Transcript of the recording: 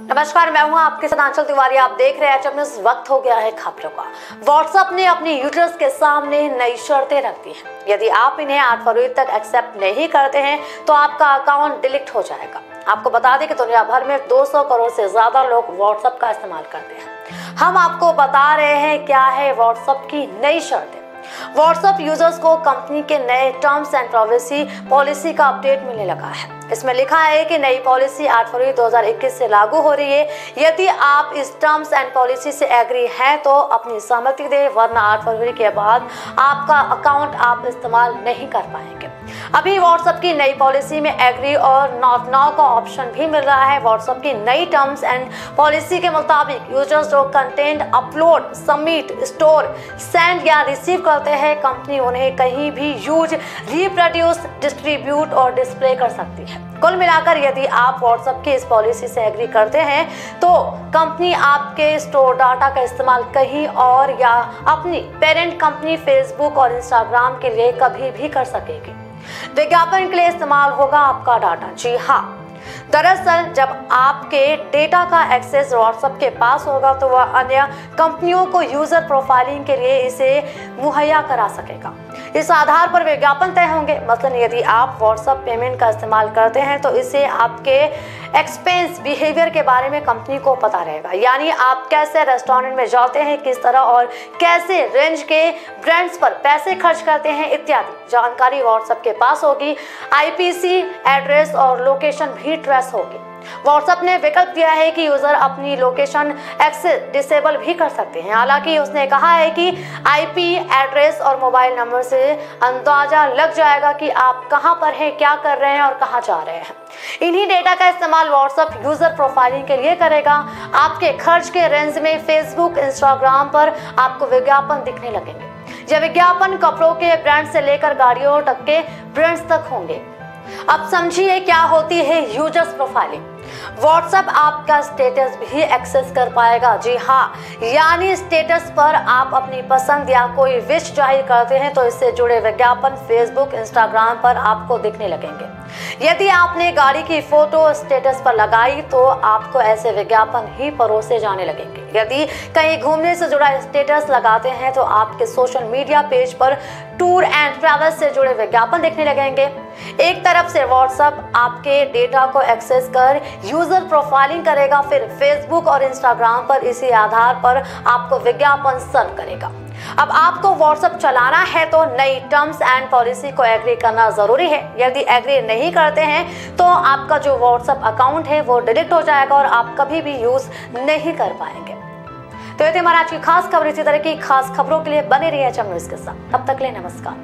नमस्कार, मैं हूं आपके साथ आंचल तिवारी। आप देख रहे हैं एचएम न्यूज़। वक्त हो गया है खबरों का। व्हाट्सएप ने अपनी यूजर्स के सामने नई शर्तें रख दी हैं। यदि आप इन्हें 8 फरवरी तक एक्सेप्ट नहीं करते हैं तो आपका अकाउंट डिलीट हो जाएगा। आपको बता दें कि दुनिया भर में 200 करोड़ से ज्यादा लोग व्हाट्सएप का इस्तेमाल करते हैं। हम आपको बता रहे हैं क्या है व्हाट्सएप की नई शर्तें। व्हाट्सएप यूजर्स को कंपनी के नए टर्म्स एंड प्राइवेसी पॉलिसी का अपडेट मिलने लगा है। इसमें लिखा है कि नई पॉलिसी 8 फरवरी 2021 से लागू हो रही है। यदि आप इस टर्म्स एंड पॉलिसी से एग्री हैं तो अपनी सहमति दें, वरना 8 फरवरी के बाद आपका अकाउंट आप इस्तेमाल नहीं कर पाएंगे। अभी व्हाट्सएप की नई पॉलिसी में एग्री और नॉट नाउ का ऑप्शन भी मिल रहा है। व्हाट्सएप की नई टर्म्स एंड पॉलिसी के मुताबिक यूजर्स जो content upload, submit, store, send या रिसीव करते हैं, कंपनी उन्हें कहीं भी यूज, रिप्रोड्यूस, डिस्ट्रीब्यूट और डिस्प्ले कर सकती है। कुल मिलाकर यदि आप व्हाट्सएप की इस पॉलिसी से एग्री करते हैं तो कंपनी आपके स्टोर डाटा का इस्तेमाल कहीं और या अपनी पेरेंट कंपनी फेसबुक और इंस्टाग्राम के लिए कभी भी कर सकेगी। विज्ञापन के लिए इस्तेमाल होगा आपका डाटा। जी हाँ, दरअसल जब आपके डेटा का एक्सेस व्हाट्सएप के पास होगा तो वह अन्य कंपनियों को यूजर प्रोफाइलिंग के लिए इसे मुहैया करा सकेगा। इस आधार पर विज्ञापन तय होंगे। मसलन यदि आप व्हाट्सएप पेमेंट का इस्तेमाल करते हैं तो इससे आपके एक्सपेंस बिहेवियर के बारे में कंपनी को पता रहेगा, यानी आप कैसे रेस्टोरेंट में जाते हैं, किस तरह और कैसे रेंज के ब्रांड्स पर पैसे खर्च करते हैं इत्यादि जानकारी व्हाट्सएप के पास होगी। आईपीसी एड्रेस और लोकेशन भी ट्रेस होगी। व्हाट्सएप ने विकल्प दिया है कि यूजर अपनी लोकेशन एक्सेस डिसेबल भी कर सकते हैं। हालांकि उसने कहा है कि आईपी एड्रेस और मोबाइल नंबर से अंदाजा लग जाएगा कि आप कहां पर हैं, क्या कर रहे हैं और कहां जा रहे हैं। इन्हीं डेटा का इस्तेमाल व्हाट्सएप यूजर प्रोफाइलिंग के लिए करेगा। आपके खर्च के रेंज में फेसबुक, इंस्टाग्राम पर आपको विज्ञापन दिखने लगेंगे। यह विज्ञापन कपड़ों के ब्रांड से लेकर गाड़ियों तक के ब्रांड्स तक होंगे। अब समझिए क्या होती है यूजर्स प्रोफाइलिंग। व्हाट्सएप आपका स्टेटस भी एक्सेस कर पाएगा। जी हाँ, यानी स्टेटस पर आप अपनी पसंद या कोई विश जाहिर करते हैं तो इससे जुड़े विज्ञापन फेसबुक, इंस्टाग्राम पर आपको दिखने लगेंगे। यदि आपने गाड़ी की फोटो स्टेटस पर लगाई तो आपको ऐसे विज्ञापन ही परोसे जाने लगेंगे। यदि कहीं घूमने से जुड़ा स्टेटस लगाते हैं तो आपके सोशल मीडिया पेज पर टूर एंड ट्रैवल से जुड़े विज्ञापन दिखने लगेंगे। एक तरफ से व्हाट्सएप आपके डेटा को एक्सेस कर यूजर प्रोफाइलिंग करेगा, फिर फेसबुक और इंस्टाग्राम पर इसी आधार पर आपको विज्ञापन सर्व करेगा। अब आपको व्हाट्सएप चलाना है तो नई टर्म्स एंड पॉलिसी को एग्री करना जरूरी है। यदि एग्री नहीं करते हैं तो आपका जो व्हाट्सएप अकाउंट है वो डिलीट हो जाएगा और आप कभी भी यूज नहीं कर पाएंगे। तो ये थी हमारी आज की खास खबर। इसी तरह की खास खबरों के लिए बने रहिए एचएम न्यूज़ के साथ। तब तक के लिए नमस्कार।